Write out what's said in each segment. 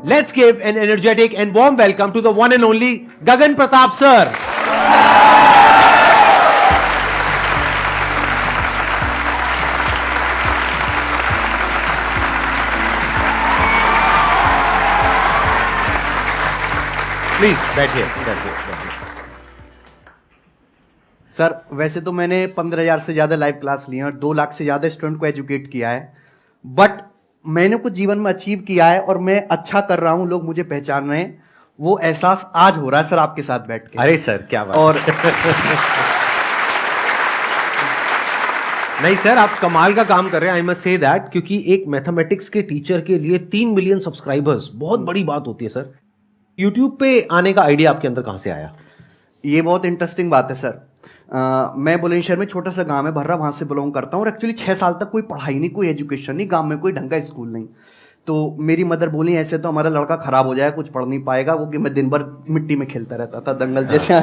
Let's give an energetic and warm welcome to the one and only Gagan Pratap sir. Please बैठिए sir, वैसे तो मैंने 15,000 से ज्यादा लाइव क्लास लिए और 2 लाख से ज्यादा स्टूडेंट को एजुकेट किया है, बट मैंने कुछ जीवन में अचीव किया है और मैं अच्छा कर रहा हूं, लोग मुझे पहचान रहे हैं, वो एहसास आज हो रहा है सर आपके साथ बैठ के। अरे सर क्या बात। और नहीं सर, आप कमाल का काम कर रहे हैं, आई मस्ट से दैट, क्योंकि एक मैथमेटिक्स के टीचर के लिए 3 मिलियन सब्सक्राइबर्स बहुत बड़ी बात होती है सर। यूट्यूब पे आने का आइडिया आपके अंदर कहां से आया? ये बहुत इंटरेस्टिंग बात है सर। मैं बुलंदशहर में छोटा सा गांव है भर्रा, वहां से बिलोंग करता हूँ और एक्चुअली 6 साल तक कोई पढ़ाई नहीं, कोई एजुकेशन नहीं, गांव में कोई ढंग का स्कूल नहीं। तो मेरी मदर बोली ऐसे तो हमारा लड़का खराब हो जाएगा, कुछ पढ़ नहीं पाएगा, वो कि मैं दिन भर मिट्टी में खेलता रहता था दंगल जैसे।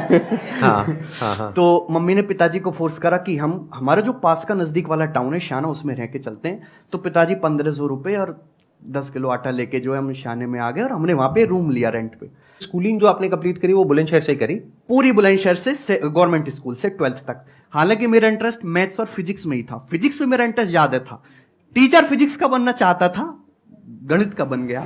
हाँ। तो मम्मी ने पिताजी को फोर्स करा कि हम हमारा जो पास का नजदीक वाला टाउन है शाना, उसमें रह के चलते हैं। तो पिताजी 1500 रुपये और 10 किलो आटा लेके जो है हम शाने में आ गए और हमने वहां पे रूम लिया रेंट पे। स्कूलिंग जो आपने कंप्लीट करी वो बुलंदशहर से करी? पूरी बुलंदशहर से गवर्नमेंट स्कूल से 12th तक। हालांकि मेरा इंटरेस्ट मैथ्स और फिजिक्स में ही था, फिजिक्स में मेरा इंटरेस्ट ज्यादा था। टीचर फिजिक्स का बनना चाहता था, गणित का बन गया।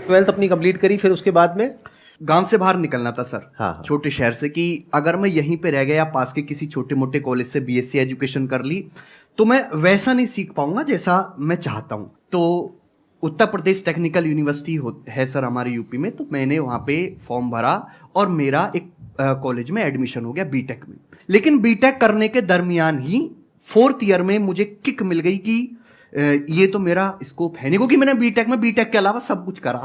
12th अपनी कंप्लीट करी, फिर उसके बाद में गांव से बाहर निकलना था सर। हाँ। छोटे शहर से, कि अगर मैं यहीं पे रह गया या पास के किसी छोटे मोटे कॉलेज से बीएससी एजुकेशन कर ली तो मैं वैसा नहीं सीख पाऊंगा जैसा मैं चाहता हूं। तो उत्तर प्रदेश टेक्निकल यूनिवर्सिटी है सर हमारे यूपी में, तो मैंने वहां पे फॉर्म भरा और मेरा एक कॉलेज में एडमिशन हो गया बीटेक में। लेकिन बीटेक करने के दरमियान ही 4th ईयर में मुझे किक मिल गई कि ये तो मेरा स्कोप है नहीं, क्योंकि मैंने बीटेक के अलावा सब कुछ करा।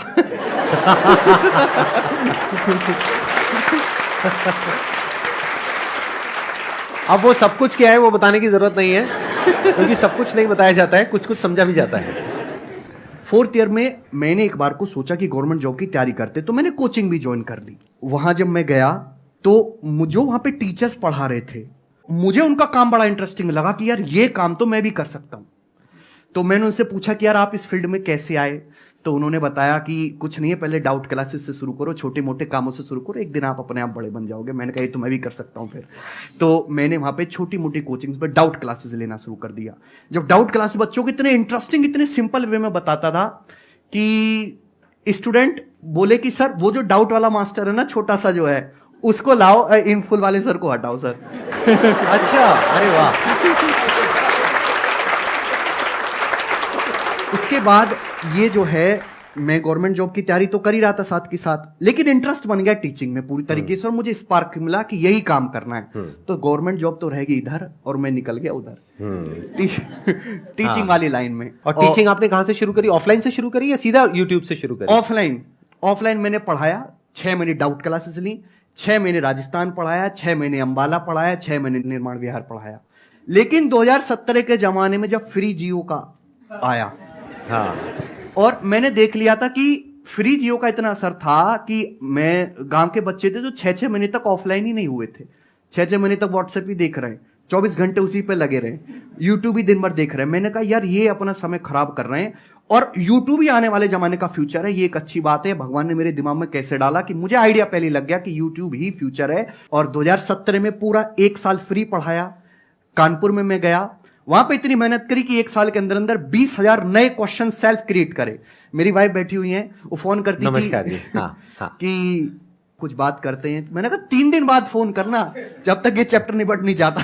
अब वो सब कुछ क्या है वो बताने की जरूरत नहीं है, क्योंकि सब कुछ नहीं बताया जाता है, कुछ कुछ समझा भी जाता है। 4th ईयर में मैंने एक बार को सोचा कि गवर्नमेंट जॉब की तैयारी करते, तो मैंने कोचिंग भी ज्वाइन कर ली। वहां जब मैं गया तो मुझे वहां पे टीचर्स पढ़ा रहे थे, मुझे उनका काम बड़ा इंटरेस्टिंग लगा कि यार ये काम तो मैं भी कर सकता हूं। तो मैंने उनसे पूछा कि यार आप इस फील्ड में कैसे आए? तो उन्होंने बताया कि कुछ नहीं है, पहले डाउट क्लासेस से शुरू करो, छोटे मोटे कामों से शुरू करो, एक दिन आप अपने आप बड़े बन जाओगे। मैंने कहा ये तो मैं भी कर सकता हूं फिर। तो मैंने वहां पे छोटी मोटी कोचिंग्स पे डाउट क्लासेस लेना शुरू कर दिया। जब डाउट क्लासेस बच्चों को इतने इंटरेस्टिंग, इतने सिंपल वे में बताता था कि स्टूडेंट बोले कि सर वो जो डाउट वाला मास्टर है ना, छोटा सा जो है, उसको लाओ, इन फुल वाले सर को हटाओ सर। अच्छा, अरे वाह। उसके बाद ये जो है, मैं गवर्नमेंट जॉब की तैयारी तो कर ही रहा था साथ के साथ, लेकिन इंटरेस्ट बन गया टीचिंग में पूरी तरीके से और मुझे स्पार्क मिला कि यही काम करना है। तो गवर्नमेंट जॉब तो रहेगी इधर और मैं निकल गया उधर टीचिंग वाली लाइन में। और टीचिंग आपने कहां से शुरू करी? ऑफलाइन से शुरू करी या सीधा यूट्यूब से शुरू करी? ऑफलाइन मैंने पढ़ाया, 6 महीने डाउट क्लासेस ली, 6 महीने राजस्थान पढ़ाया, 6 महीने अंबाला पढ़ाया, 6 महीने निर्माण विहार पढ़ाया। लेकिन 2017 के जमाने में जब फ्री जियो का आया, हाँ, और मैंने देख लिया था कि फ्री जियो का इतना असर था कि मैं गांव के बच्चे थे जो 6-6 महीने तक ऑफलाइन ही नहीं हुए थे, 6-6 महीने तक व्हाट्सएप ही देख रहे हैं, 24 घंटे उसी पे लगे रहे, यूट्यूब ही दिन भर देख रहे हैं। मैंने कहा यार ये अपना समय खराब कर रहे हैं और यूट्यूब ही आने वाले जमाने का फ्यूचर है, ये एक अच्छी बात है। भगवान ने मेरे दिमाग में कैसे डाला कि मुझे आइडिया पहले लग गया कि यूट्यूब ही फ्यूचर है। और 2017 में पूरा 1 साल फ्री पढ़ाया। कानपुर में मैं गया, वहां पे इतनी मेहनत करी कि 1 साल के अंदर अंदर 20,000 नए क्वेश्चन सेल्फ क्रिएट करे। मेरी वाइफ बैठी हुई है, वो फोन करती थी कि कुछ बात करते हैं। मैंने कहा 3 दिन बाद फोन करना, जब तक ये चैप्टर निपट नहीं जाता।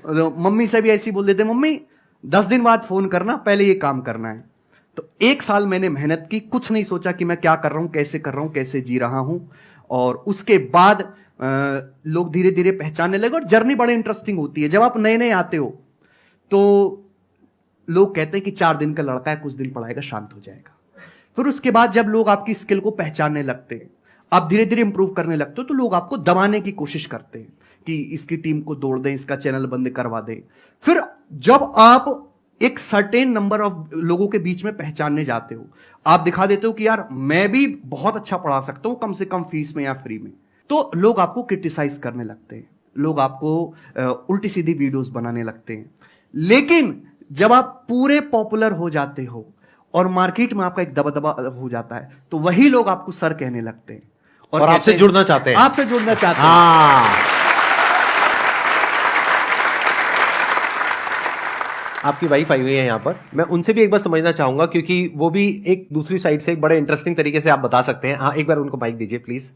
तो मम्मी से भी ऐसी बोल देते, मम्मी 10 दिन बाद फोन करना, पहले ये काम करना है। तो 1 साल मैंने मेहनत की, कुछ नहीं सोचा कि मैं क्या कर रहा हूं, कैसे कर रहा हूं, कैसे जी रहा हूं। और उसके बाद लोग धीरे धीरे पहचानने लगे और जर्नी बड़ी इंटरेस्टिंग होती है। जब आप नए नए आते हो तो लोग कहते हैं कि 4 दिन का लड़का है, कुछ दिन पढ़ाएगा शांत हो जाएगा। फिर उसके बाद जब लोग आपकी स्किल को पहचानने लगते हैं, आप धीरे धीरे इंप्रूव करने लगते हो, तो लोग आपको दबाने की कोशिश करते हैं कि इसकी टीम को तोड़ दें, इसका चैनल बंद करवा दें। फिर जब आप एक सर्टेन नंबर ऑफ लोगों के बीच में पहचानने जाते हो, आप दिखा देते हो कि यार मैं भी बहुत अच्छा पढ़ा सकता हूं, कम से कम फीस में या फ्री में, तो लोग आपको क्रिटिसाइज करने लगते हैं, लोग आपको उल्टी सीधी वीडियोस बनाने लगते हैं। लेकिन जब आप पूरे पॉपुलर हो जाते हो और मार्केट में आपका एक दबदबा हो जाता है, तो वही लोग आपको सर कहने लगते हैं और आपसे जुड़ना चाहते हैं। आपसे जुड़ना चाहते हैं। हाँ। आपकी वाइफ आई हुई है यहाँ पर, मैं उनसे भी एक बार समझना चाहूंगा, क्योंकि वो भी एक दूसरी साइड से एक बड़े इंटरेस्टिंग तरीके से आप बता सकते हैं। हाँ, एक बार उनको माइक दीजिए प्लीज।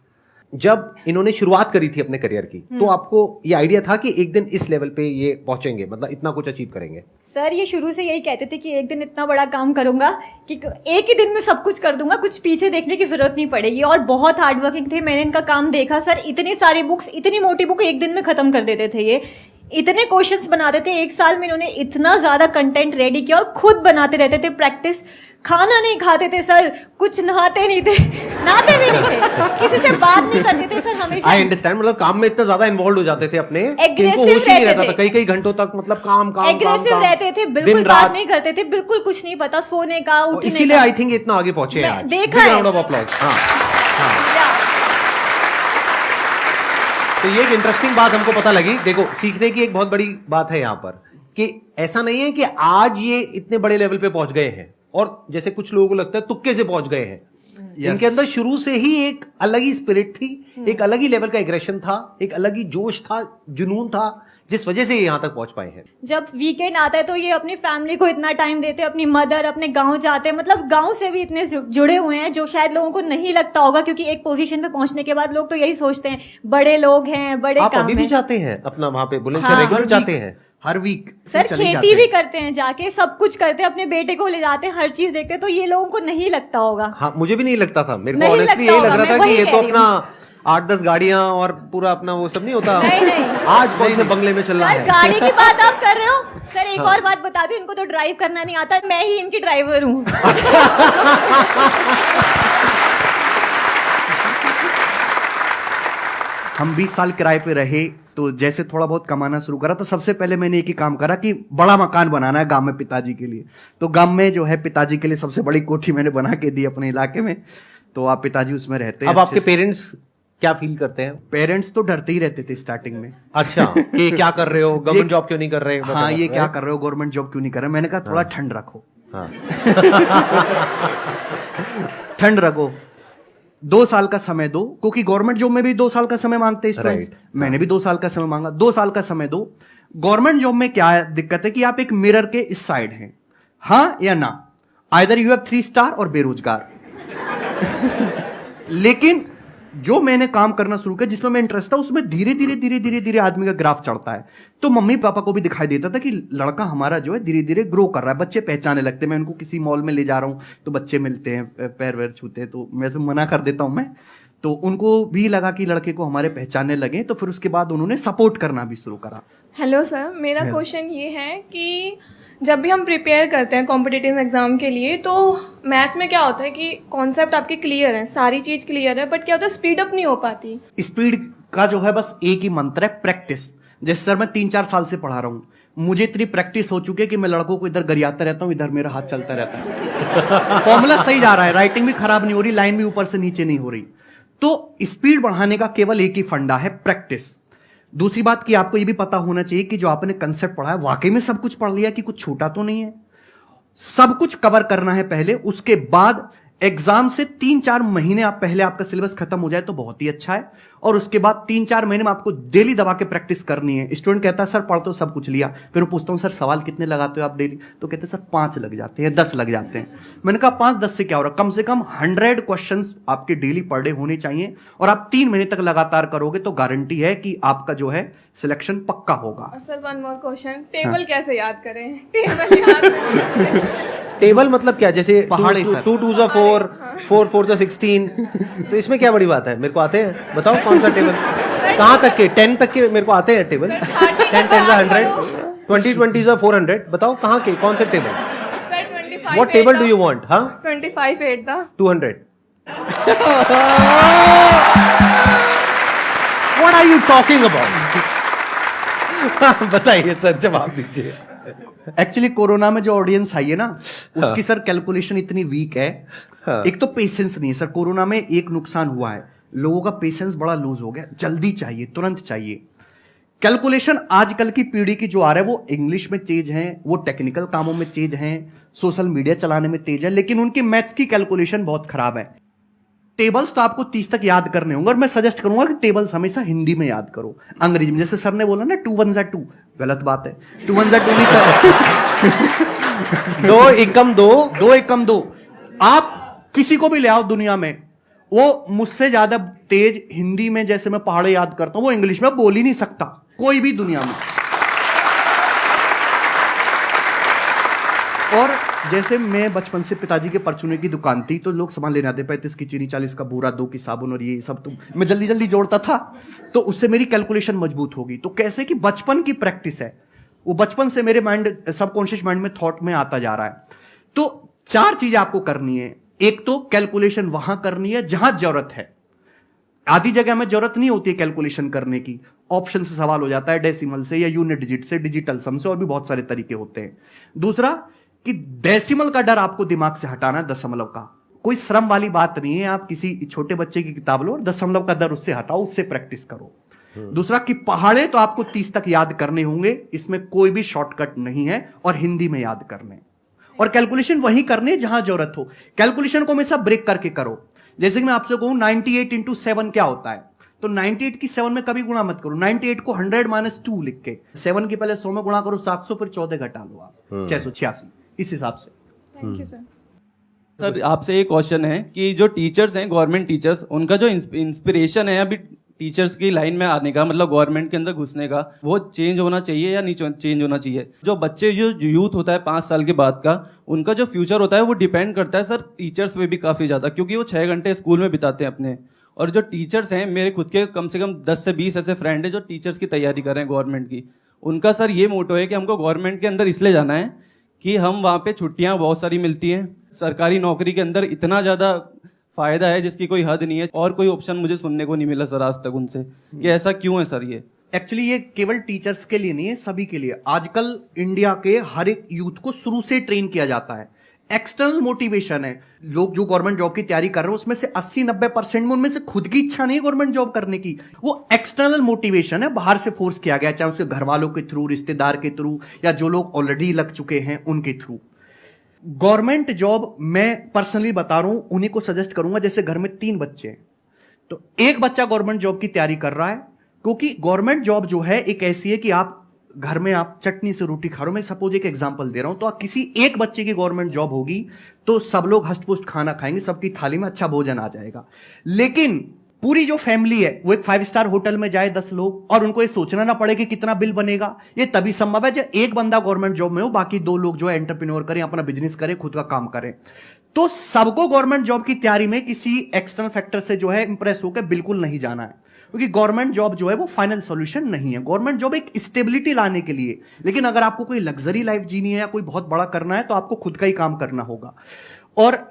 जब इन्होंने शुरुआत करी थी अपने करियर की, तो आपको ये आइडिया था कि एक दिन इस लेवल पे ये पहुंचेंगे, मतलब इतना कुछ अचीव करेंगे? सर ये शुरू से यही कहते थे कि एक दिन इतना बड़ा काम करूंगा कि एक ही दिन में सब कुछ कर दूंगा, कुछ पीछे देखने की जरूरत नहीं पड़ेगी। और बहुत हार्ड वर्किंग थे, मैंने इनका काम देखा सर। इतनी सारी बुक्स, इतनी मोटी बुक एक दिन में खत्म कर देते थे ये। इतने क्वेश्चंस बनाते थे, एक साल में इन्होंने इतना ज्यादा कंटेंट रेडी किया और खुद बनाते रहते थे प्रैक्टिस। खाना नहीं खाते थे सर, कुछ नहाते नहीं थे, नहाते भी नहीं थे, किसी से बात नहीं करते थे सर हमेशा। आई अंडरस्टैंड, मतलब काम में इतना ज्यादा इन्वॉल्व हो जाते थे अपने, एग्रेसिव रहते थे, कई कई घंटों तक, मतलब काम काम एग्रेसिव रहते थे, बिल्कुल बात नहीं करते थे, बिल्कुल कुछ नहीं पता, सोने का उठने का। इसीलिए आई थिंक इतना आगे पहुंचे हैं। देखा है। तो ये एक इंटरेस्टिंग बात हमको पता लगी। देखो, सीखने की एक बहुत बड़ी बात है यहाँ पर कि ऐसा नहीं है कि आज ये इतने बड़े लेवल पे पहुंच गए हैं और जैसे कुछ लोगों को लगता है तुक्के से पहुंच गए हैं। इनके अंदर शुरू से ही एक अलग ही स्पिरिट थी, एक अलग ही लेवल का एग्रेशन था, एक अलग ही जोश था, जुनून था, जिस वजह से ये यहाँ तक पहुंच पाए हैं। जब वीकेंड आता है तो ये अपनी फैमिली को इतना टाइम देते हैं, अपनी मदर, अपने गांव जाते हैं, मतलब गांव से भी इतने जुड़े हुए हैं जो शायद लोगों को नहीं लगता होगा, क्योंकि एक पोजीशन पे पहुंचने के बाद लोग तो यही सोचते हैं बड़े लोग हैं, बड़े आप काम अभी भी है। जाते हैं अपना वहां पे बुलंदशहर? हाँ, रेगुलर जाते हैं? हर वीक सर खेती भी करते हैं जाके, सब कुछ करते हैं, अपने बेटे को ले जाते हैं, हर चीज देखते हैं, तो ये लोगों को नहीं लगता होगा। हाँ, मुझे भी नहीं लगता था, मेरे को नहीं ऑनेस्टली लगता यही लग होगा, रहा था मैं कि ये वही तो कह रही अपना 8-10 गाड़ियां और पूरा अपना वो सब नहीं होता। नहीं। आज कौन से बंगले में चल रहा सर है? गाड़ी की बात आप कर रहे हो सर, एक और बात बता दूं, इनको तो ड्राइव करना नहीं आता, मैं ही इनकी ड्राइवर हूँ। हम 20 साल किराए पे रहे, तो जैसे थोड़ा बहुत कमाना शुरू करा तो सबसे पहले मैंने एक ही काम करा कि बड़ा मकान बनाना है गांव में पिताजी के लिए। तो गांव में जो है पिताजी के लिए सबसे बड़ी कोठी मैंने बना के दी अपने इलाके में, तो आप पिताजी उसमें रहते हैं। अब आपके पेरेंट्स क्या फील करते हैं? पेरेंट्स तो डरते ही रहते थे स्टार्टिंग में। अच्छा, कि क्या कर रहे हो, गवर्नमेंट जॉब क्यों नहीं कर रहे? हाँ, ये क्या कर रहे हो, गवर्नमेंट जॉब क्यों नहीं कर रहे? मैंने कहा थोड़ा ठंड रखो। हाँ। ठंड रखो, 2 साल का समय दो, क्योंकि गवर्नमेंट जॉब में भी 2 साल का समय मांगते हैं स्टूडेंट्स। मैंने भी 2 साल का समय मांगा, 2 साल का समय दो। गवर्नमेंट जॉब में क्या दिक्कत है कि आप एक मिरर के इस साइड हैं, हाँ या ना, आइदर यू हैव 3 स्टार और बेरोजगार। लेकिन जो मैंने काम करना शुरू किया, जिसमें मैं इंटरेस्ट था, उसमें धीरे धीरे आदमी का ग्राफ चढ़ता है। तो मम्मी पापा को भी दिखाई देता था कि लड़का हमारा जो है धीरे धीरे ग्रो कर रहा है, बच्चे पहचाने लगते हैं। मैं उनको किसी मॉल में ले जा रहा हूं तो बच्चे मिलते हैं, पैर वैर छूते हैं, तो मैं तो मना कर देता हूं मैं। तो उनको भी लगा कि लड़के को हमारे पहचानने लगे, तो फिर उसके बाद उन्होंने सपोर्ट करना भी शुरू करा। हेलो सर, मेरा क्वेश्चन ये है कि जब भी हम प्रिपेयर करते हैं कॉम्पिटिटिव एग्जाम के लिए, तो मैथ्स में क्या होता है कि कॉन्सेप्ट आपके क्लियर है, सारी चीज क्लियर है, बट क्या होता है स्पीड अप नहीं हो पाती। स्पीड का जो है बस एक ही मंत्र है, प्रैक्टिस। जैसे सर मैं 3-4 साल से पढ़ा रहा हूँ, मुझे इतनी प्रैक्टिस हो चुकी है कि मैं लड़कों को इधर गरियाता रहता हूँ, इधर मेरा हाथ चलता रहता है। फॉर्मूला सही जा रहा है, राइटिंग भी खराब नहीं हो रही, लाइन भी ऊपर से नीचे नहीं हो रही। तो स्पीड बढ़ाने का केवल एक ही फंडा है, प्रैक्टिस। दूसरी बात कि आपको ये भी पता होना चाहिए कि जो आपने कंसेप्ट पढ़ा है वाकई में सब कुछ पढ़ लिया, कि कुछ छूटा तो नहीं है। सब कुछ कवर करना है पहले, उसके बाद एग्जाम से 3-4 महीने आप पहले आपका सिलेबस खत्म हो जाए तो बहुत ही अच्छा है। और उसके बाद 3-4 महीने में आपको डेली दबा के प्रैक्टिस करनी है। स्टूडेंट कहता है सर पढ़ तो सब कुछ लिया, फिर मैं पूछता हूं सर सवाल कितने लगाते हो आप डेली? तो कहते हैं सर 5 लग जाते हैं, 10 लग जाते हैं। मैंने कहा 5-10 से क्या हो रहा है, कम से कम 100 क्वेश्चंस आपके डेली पर डे होने चाहिए, और आप 3 महीने तक लगातार करोगे तो गारंटी है कि आपका जो है सिलेक्शन पक्का होगा। और sir one more question, table कैसे याद करें? टेबल याद करें। टेबल मतलब क्या? जैसे पहाड़ी सर। 2 2 4, 4 4 16, तो इसमें क्या बड़ी बात है? मेरे को आते हैं, बताओ कौन सा टेबल? कहाँ तक के? 10 तक के मेरे को आते हैं टेबल। 10 10 100, 20 20 400, बताओ कहाँ के, कौन से table? Sir 25 What table do you want? हाँ, 25 8 था 200। What are you talking about? बताइए सर, जवाब दीजिए। एक्चुअली कोरोना में जो ऑडियंस आई है ना, उसकी सर कैलकुलेशन इतनी वीक है। एक तो पेशेंस नहीं है सर, कोरोना में एक नुकसान हुआ है, लोगों का पेशेंस बड़ा लूज हो गया, जल्दी चाहिए, तुरंत चाहिए। कैलकुलेशन आजकल की पीढ़ी की जो आ रहा है वो इंग्लिश में तेज है, वो टेक्निकल कामों में तेज है, सोशल मीडिया चलाने में तेज है, लेकिन उनकी मैथ्स की कैलकुलेशन बहुत खराब है। टेबल्स तो आपको 30 तक याद करने होंगे और मैं सजेस्ट करूंगा कि टेबल्स हमेशा हिंदी में याद करो। अंग्रेजी में जैसे सर ने बोला ना 2 1 2, गलत बात है। 2 1 2 नहीं सर। 2 एकम 2, 2 एकम 2। आप किसी को भी ले आओ दुनिया में, वो मुझसे ज्यादा तेज हिंदी में जैसे मैं पहाड़े याद करता हूं वो इंग्लिश में बोल ही नहीं सकता, कोई भी दुनिया में। और जैसे मैं बचपन से पिताजी के परचूने की दुकान थी तो लोग सामान लेने आते, 35 की चीनी, 40 का बूरा, 2 की साबुन और ये सब, तो मैं जल्दी जल्दी जोड़ता था, तो उससे मेरी कैलकुलेशन मजबूत होगी। तो कैसे कि बचपन की प्रैक्टिस है, वो बचपन से मेरे माइंड, सबकॉन्शियस माइंड में थॉट में आता जा रहा है। तो 4 चीजें आपको करनी है। एक तो कैलकुलेशन वहां करनी है जहां जरूरत है, आधी जगह में जरूरत नहीं होती है कैलकुलेशन करने की, ऑप्शन से सवाल हो जाता है, डेसिमल से या यूनिट डिजिट से, डिजिटल सम से, और भी बहुत सारे तरीके होते हैं। दूसरा कि डेसिमल का डर आपको दिमाग से हटाना है, दशमलव का। कोई श्रम वाली बात नहीं है, आप किसी छोटे बच्चे की किताब लो और दशमलव का डर उससे हटाओ, उससे प्रैक्टिस करो। दूसरा कि पहाड़े तो आपको 30 तक याद करने होंगे, इसमें कोई भी शॉर्टकट नहीं है, और हिंदी में याद करने, और कैलकुलेशन वही करने जहां जरूरत हो। कैलकुलेशन को हमेशा ब्रेक करके करो। जैसे कि मैं आपसे कहूं 98 इंटू 7 क्या होता है, तो 98 की 7 में कभी गुणा मत करो, 98 को 100 - 2 लिख के 7 की पहले 100 में गुणा करो, 700, फिर 14 घटा लो आप, 686, इस हिसाब से। Thank you sir. सर आपसे एक क्वेश्चन है कि जो टीचर्स हैं, गवर्नमेंट टीचर्स, उनका जो इंस्पिरेशन है अभी टीचर्स की लाइन में आने का, मतलब गवर्नमेंट के अंदर घुसने का, वो चेंज होना चाहिए या नहीं चेंज होना चाहिए? जो बच्चे, जो यूथ होता है 5 साल के बाद का, उनका जो फ्यूचर होता है वो डिपेंड करता है सर टीचर्स पे भी काफ़ी ज़्यादा, क्योंकि वो 6 घंटे स्कूल में बिताते हैं अपने। और जो टीचर्स हैं, मेरे खुद के कम से कम 10 से 20 ऐसे फ्रेंड हैं जो टीचर्स की तैयारी कर रहे हैं गवर्नमेंट की। उनका सर ये मोटो है कि हमको गवर्नमेंट के अंदर इसलिए जाना है कि हम वहाँ पे छुट्टियाँ बहुत सारी मिलती हैं, सरकारी नौकरी के अंदर इतना ज़्यादा फायदा है जिसकी कोई हद नहीं है, और कोई ऑप्शन मुझे सुनने को नहीं मिला सर आज तक उनसे कि ऐसा क्यों है सर। ये एक्चुअली ये केवल टीचर्स के लिए नहीं है, सभी के लिए। आजकल इंडिया के हर एक यूथ को शुरू से ट्रेन किया जाता है, एक्सटर्नल मोटिवेशन है। लोग जो गवर्नमेंट जॉब की तैयारी कर रहे हैं उसमें से 80-90% में उनमें से खुद की इच्छा नहीं है गवर्नमेंट जॉब करने की, वो एक्सटर्नल मोटिवेशन है, बाहर से फोर्स किया गया, चाहे उसके घर वालों के थ्रू, रिश्तेदार के थ्रू, या जो लोग ऑलरेडी लग चुके हैं उनके थ्रू। गवर्नमेंट जॉब मैं पर्सनली बता रहा हूं, उन्हीं को सजेस्ट करूंगा जैसे घर में 3 बच्चे हैं, तो एक बच्चा गवर्नमेंट जॉब की तैयारी कर रहा है, क्योंकि गवर्नमेंट जॉब जो है एक ऐसी है कि आप घर में आप चटनी से रोटी खा रहे हो। मैं सपोज एक एग्जांपल दे रहा हूं, तो किसी एक बच्चे की गवर्नमेंट जॉब होगी तो सब लोग हष्ट-पुष्ट खाना खाएंगे, सबकी थाली में अच्छा भोजन आ जाएगा। लेकिन पूरी जो फैमिली है वो एक 5 स्टार होटल में जाए 10 लोग, और उनको ये सोचना ना पड़े कि कितना बिल बनेगा, ये तभी संभव है जब एक बंदा गवर्नमेंट जॉब में हो, बाकी 2 लोग जो है एंटरप्रेन्योर करें, अपना बिजनेस करें, खुद का काम करें। तो सबको गवर्नमेंट जॉब की तैयारी में किसी एक्सटर्नल फैक्टर से जो है इंप्रेस होकर बिल्कुल नहीं जाना है, क्योंकि गवर्नमेंट जॉब जो है वो फाइनल सॉल्यूशन नहीं है। गवर्नमेंट जॉब एक स्टेबिलिटी लाने के लिए, लेकिन अगर आपको कोई लग्जरी लाइफ जीनी है या कोई बहुत बड़ा करना है तो आपको खुद का ही काम करना होगा। और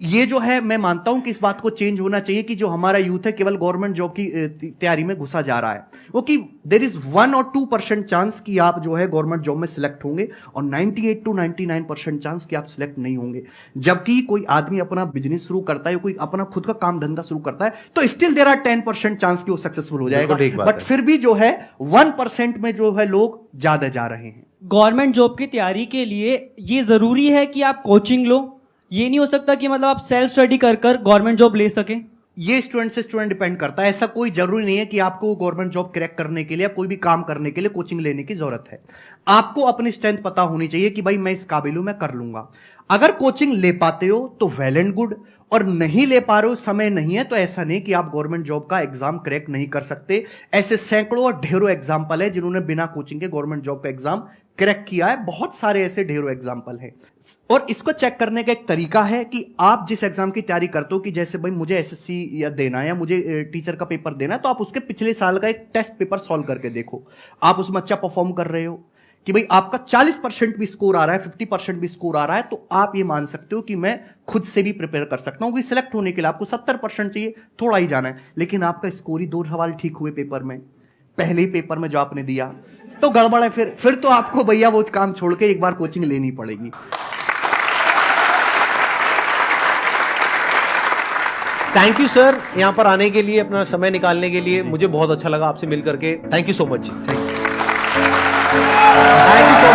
ये जो है मैं मानता हूं कि इस बात को चेंज होना चाहिए कि जो हमारा यूथ है केवल गवर्नमेंट जॉब की तैयारी में घुसा जा रहा है, वो कि देयर इज 1 और 2% चांस कि आप जो है गवर्नमेंट जॉब में सिलेक्ट होंगे, और 98 to 99% चांस कि आप सिलेक्ट नहीं होंगे। जबकि कोई आदमी अपना बिजनेस शुरू करता है, कोई अपना खुद का काम धंधा शुरू करता है, तो स्टिल देयर आर 10% चांस कि वो सक्सेसफुल हो जाएगा, बट फिर भी जो है 1% में जो है लोग ज्यादा जा रहे हैं। गवर्नमेंट जॉब की तैयारी के लिए ये जरूरी है कि आप कोचिंग लो, ये नहीं हो सकता कि मतलब आप सेल्फ स्टडी कर गवर्नमेंट जॉब ले सकें? ये स्टूडेंट से स्टूडेंट डिपेंड करता है। ऐसा कोई जरूरी नहीं है कि आपको गवर्नमेंट जॉब क्रैक करने के लिए या कोई भी काम करने के लिए कोचिंग लेने की जरूरत है। आपको अपनी स्ट्रेंथ पता होनी चाहिए कि भाई मैं इस काबिल हूं, मैं कर लूंगा। अगर कोचिंग ले पाते हो तो वेल एंड गुड, और नहीं ले पा रहे हो, समय नहीं है, तो ऐसा नहीं कि आप गवर्नमेंट जॉब का एग्जाम क्रैक नहीं कर सकते। ऐसे सैकड़ों और ढेरों एग्जाम्पल है जिन्होंने बिना कोचिंग के गवर्नमेंट जॉब का एग्जाम क्रैक किया है, बहुत सारे ऐसे ढेरों एग्जाम्पल हैं। और इसको चेक करने का एक तरीका है कि आप जिस एग्जाम की तैयारी करते हो, कि जैसे भाई मुझे एसएससी या देना है या मुझे टीचर का पेपर देना है, तो आप उसके पिछले साल का एक टेस्ट पेपर सॉल्व करके देखो, आप उसमें अच्छा परफॉर्म कर रहे हो कि भाई आपका 40% भी स्कोर आ रहा है, 50% भी स्कोर आ रहा है, तो आप ये मान सकते हो कि मैं खुद से भी प्रिपेयर कर सकता हूं। कि सिलेक्ट होने के लिए आपको 70% चाहिए, थोड़ा ही जाना है, लेकिन आपका स्कोर ही 2 सवाल ठीक हुए पेपर में, पहले ही पेपर में जो आपने दिया, तो गड़बड़ है। फिर तो आपको भैया वो काम छोड़ के एक बार कोचिंग लेनी पड़ेगी। थैंक यू सर, यहाँ पर आने के लिए, अपना समय निकालने के लिए। मुझे बहुत अच्छा लगा आपसे मिल करके। Thank you so much. Thank you. Thank you so